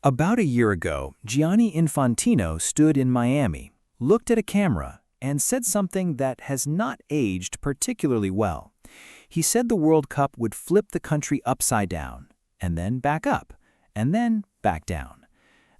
About a year ago, Gianni Infantino stood in Miami, looked at a camera, and said something that has not aged particularly well. He said the World Cup would flip the country upside down, and then back up, and then back down.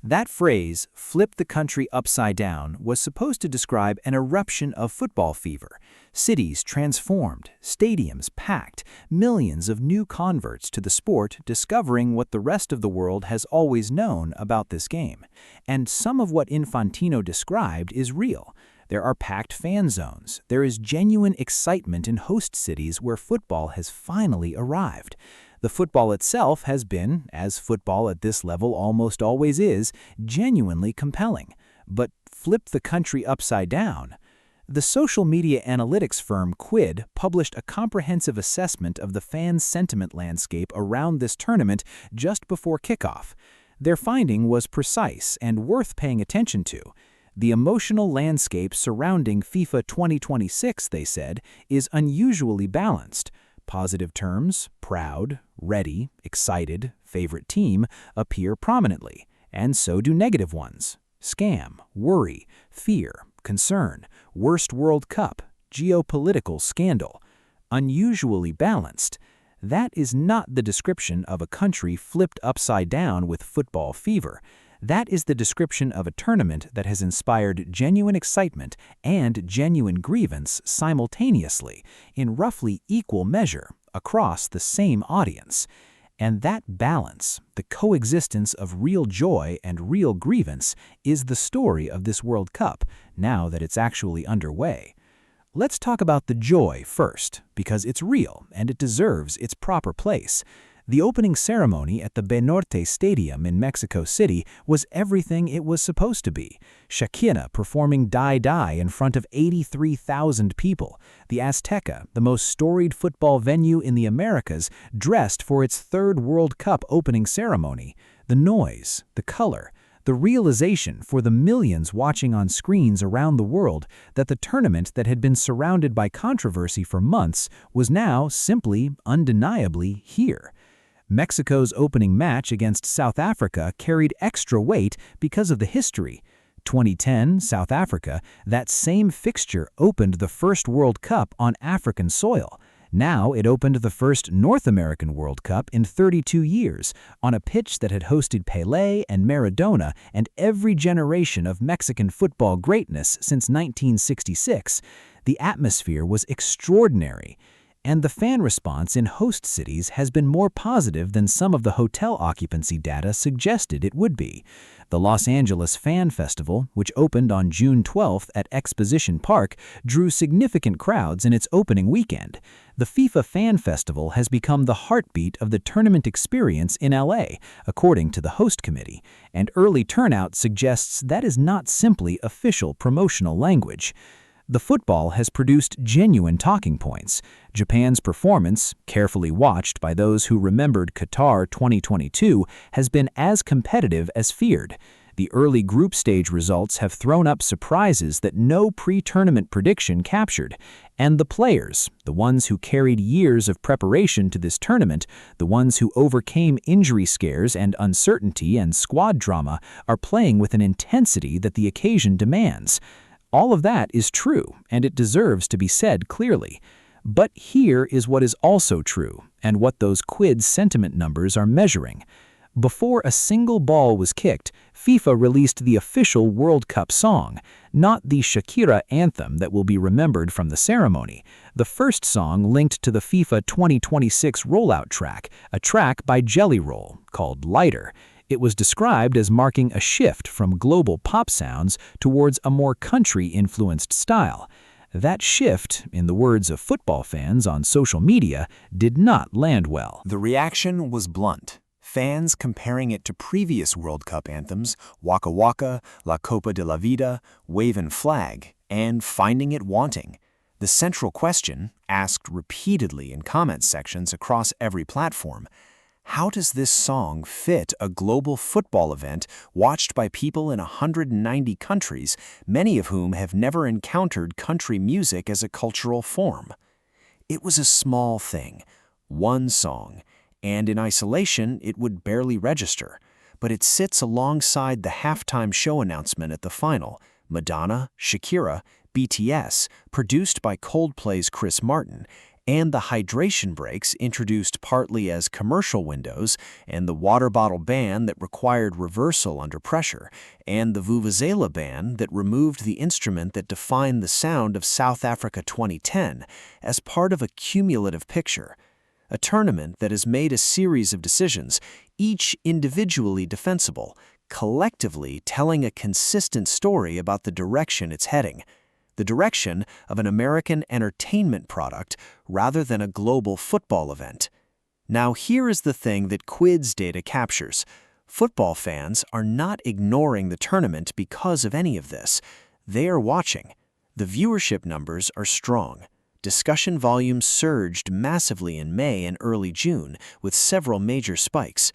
That phrase, flip the country upside down, was supposed to describe an eruption of football fever. Cities transformed, stadiums packed, millions of new converts to the sport discovering what the rest of the world has always known about this game. And some of what Infantino described is real. There are packed fan zones. There is genuine excitement in host cities where football has finally arrived. The football itself has been, as football at this level almost always is, genuinely compelling. But flip the country upside down. The social media analytics firm Quid published a comprehensive assessment of the fan sentiment landscape around this tournament just before kickoff. Their finding was precise and worth paying attention to. The emotional landscape surrounding FIFA 2026, they said, is unusually balanced. Positive terms, proud, ready, excited, favorite team, appear prominently, and so do negative ones. Scam, worry, fear, concern, worst World Cup, geopolitical scandal. Unusually balanced. That is not the description of a country flipped upside down with football fever. That is the description of a tournament that has inspired genuine excitement and genuine grievance simultaneously, in roughly equal measure, across the same audience. And that balance, the coexistence of real joy and real grievance, is the story of this World Cup, now that it's actually underway. Let's talk about the joy first, because it's real and it deserves its proper place. The opening ceremony at the Banorte Stadium in Mexico City was everything it was supposed to be. Shakira performing Die Die in front of 83,000 people. The Azteca, the most storied football venue in the Americas, dressed for its third World Cup opening ceremony. The noise, the color, the realization for the millions watching on screens around the world that the tournament that had been surrounded by controversy for months was now simply, undeniably here. Mexico's opening match against South Africa carried extra weight because of the history. 2010, South Africa, that same fixture opened the first World Cup on African soil. Now it opened the first North American World Cup in 32 years, on a pitch that had hosted Pelé and Maradona and every generation of Mexican football greatness since 1966. The atmosphere was extraordinary. And the fan response in host cities has been more positive than some of the hotel occupancy data suggested it would be. The Los Angeles Fan Festival, which opened on June 12th at Exposition Park, drew significant crowds in its opening weekend. The FIFA Fan Festival has become the heartbeat of the tournament experience in LA, according to the host committee, and early turnout suggests that is not simply official promotional language. The football has produced genuine talking points. Japan's performance, carefully watched by those who remembered Qatar 2022, has been as competitive as feared. The early group stage results have thrown up surprises that no pre-tournament prediction captured. And the players, the ones who carried years of preparation to this tournament, the ones who overcame injury scares and uncertainty and squad drama, are playing with an intensity that the occasion demands. All of that is true, and it deserves to be said clearly. But here is what is also true, and what those Quid sentiment numbers are measuring. Before a single ball was kicked, FIFA released the official World Cup song, not the Shakira anthem that will be remembered from the ceremony. The first song linked to the FIFA 2026 rollout track, a track by Jelly Roll, called Lighter. It was described as marking a shift from global pop sounds towards a more country-influenced style. That shift, in the words of football fans on social media, did not land well. The reaction was blunt. Fans comparing it to previous World Cup anthems, Waka Waka, La Copa de la Vida, Wavin' Flag, and finding it wanting. The central question, asked repeatedly in comment sections across every platform: how does this song fit a global football event watched by people in 190 countries, many of whom have never encountered country music as a cultural form? It was a small thing, one song, and in isolation it would barely register. but it sits alongside the halftime show announcement at the final, Madonna, Shakira, BTS, produced by Coldplay's Chris Martin, and the hydration breaks introduced partly as commercial windows, and the water bottle ban that required reversal under pressure, and the vuvuzela ban that removed the instrument that defined the sound of South Africa 2010 as part of a cumulative picture. A tournament that has made a series of decisions, each individually defensible, collectively telling a consistent story about the direction it's heading. The direction of an American entertainment product rather than a global football event. Now here is the thing that Quids data captures. Football fans are not ignoring the tournament because of any of this. They are watching. The viewership numbers are strong. Discussion volumes surged massively in May and early June, with several major spikes.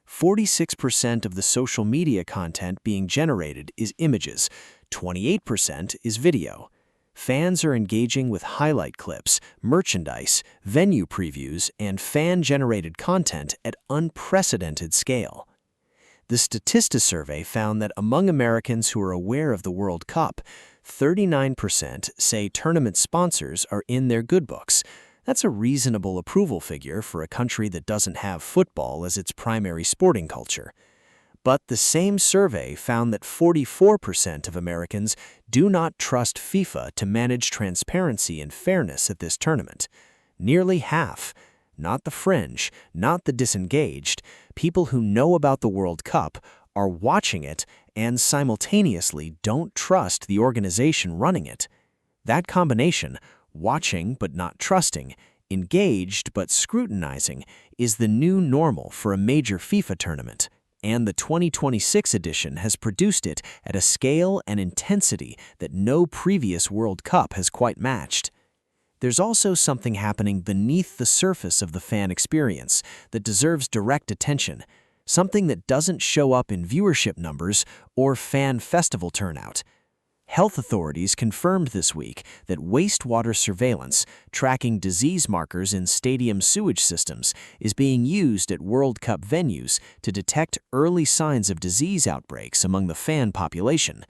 46% of the social media content being generated is images. 28% is video. Fans are engaging with highlight clips, merchandise, venue previews, and fan-generated content at unprecedented scale. The Statista survey found that among Americans who are aware of the World Cup, 39% say tournament sponsors are in their good books. That's a reasonable approval figure for a country that doesn't have football as its primary sporting culture. But the same survey found that 44% of Americans do not trust FIFA to manage transparency and fairness at this tournament. Nearly half, not the fringe, not the disengaged, people who know about the World Cup are watching it and simultaneously don't trust the organization running it. That combination, watching but not trusting, engaged but scrutinizing, is the new normal for a major FIFA tournament. And the 2026 edition has produced it at a scale and intensity that no previous World Cup has quite matched. There's also something happening beneath the surface of the fan experience that deserves direct attention, something that doesn't show up in viewership numbers or fan festival turnout. Health authorities confirmed this week that wastewater surveillance, tracking disease markers in stadium sewage systems, is being used at World Cup venues to detect early signs of disease outbreaks among the fan population,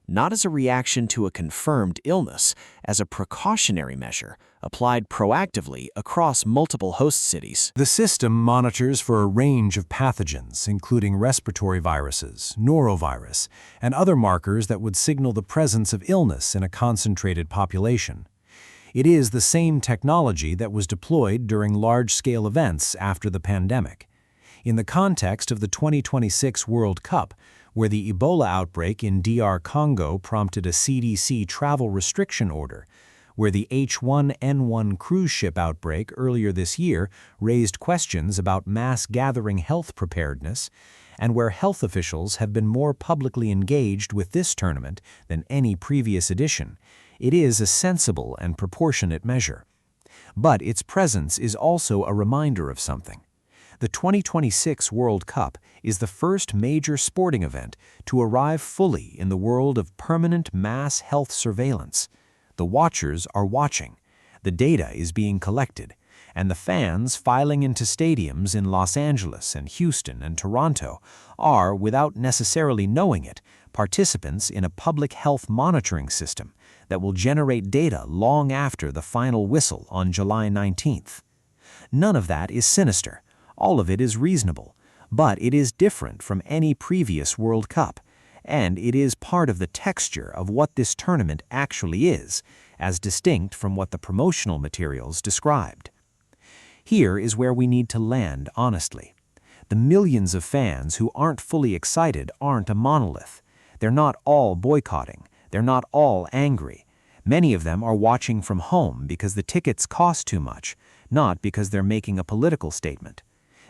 not as a reaction to a confirmed illness, as a precautionary measure applied proactively across multiple host cities. The system monitors for a range of pathogens, including respiratory viruses, norovirus, and other markers that would signal the presence of illness in a concentrated population. It is the same technology that was deployed during large-scale events after the pandemic. In the context of the 2026 World Cup, where the Ebola outbreak in DR Congo prompted a CDC travel restriction order, where the H1N1 cruise ship outbreak earlier this year raised questions about mass gathering health preparedness, and where health officials have been more publicly engaged with this tournament than any previous edition, it is a sensible and proportionate measure. But its presence is also a reminder of something. The 2026 World Cup is the first major sporting event to arrive fully in the world of permanent mass health surveillance. The watchers are watching, the data is being collected, and the fans filing into stadiums in Los Angeles and Houston and Toronto are, without necessarily knowing it, participants in a public health monitoring system that will generate data long after the final whistle on July 19th. None of that is sinister. All of it is reasonable, but it is different from any previous World Cup, and it is part of the texture of what this tournament actually is, as distinct from what the promotional materials described. Here is where we need to land honestly. The millions of fans who aren't fully excited aren't a monolith. They're not all boycotting. They're not all angry. Many of them are watching from home because the tickets cost too much, not because they're making a political statement.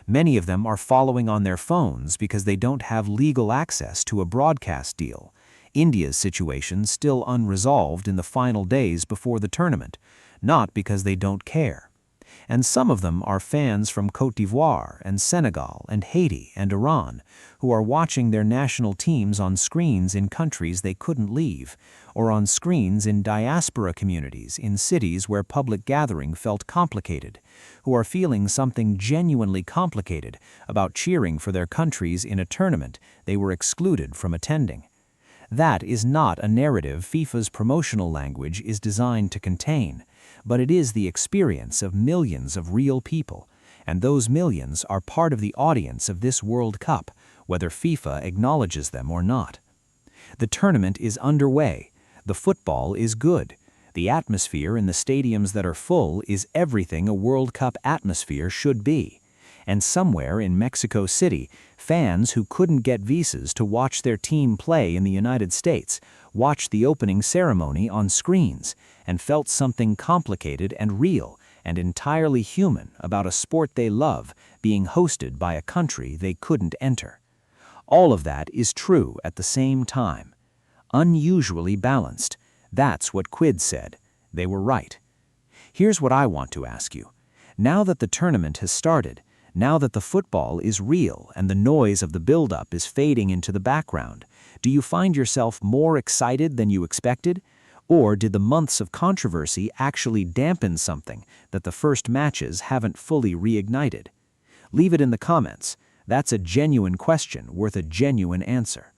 Many of them are following on their phones because they don't have legal access to a broadcast deal. India's situation still unresolved in the final days before the tournament, not because they don't care. And some of them are fans from Côte d'Ivoire and Senegal and Haiti and Iran, who are watching their national teams on screens in countries they couldn't leave, or on screens in diaspora communities in cities where public gathering felt complicated, who are feeling something genuinely complicated about cheering for their countries in a tournament they were excluded from attending. That is not a narrative FIFA's promotional language is designed to contain, but it is the experience of millions of real people, and those millions are part of the audience of this World Cup, whether FIFA acknowledges them or not. The tournament is underway. The football is good. The atmosphere in the stadiums that are full is everything a World Cup atmosphere should be. And somewhere in Mexico City, fans who couldn't get visas to watch their team play in the United States watched the opening ceremony on screens and felt something complicated and real and entirely human about a sport they love being hosted by a country they couldn't enter. All of that is true at the same time. Unusually balanced. That's what Quid said. They were right. Here's what I want to ask you. Now that the tournament has started, now that the football is real and the noise of the build-up is fading into the background, do you find yourself more excited than you expected? Or did the months of controversy actually dampen something that the first matches haven't fully reignited? Leave it in the comments. That's a genuine question worth a genuine answer.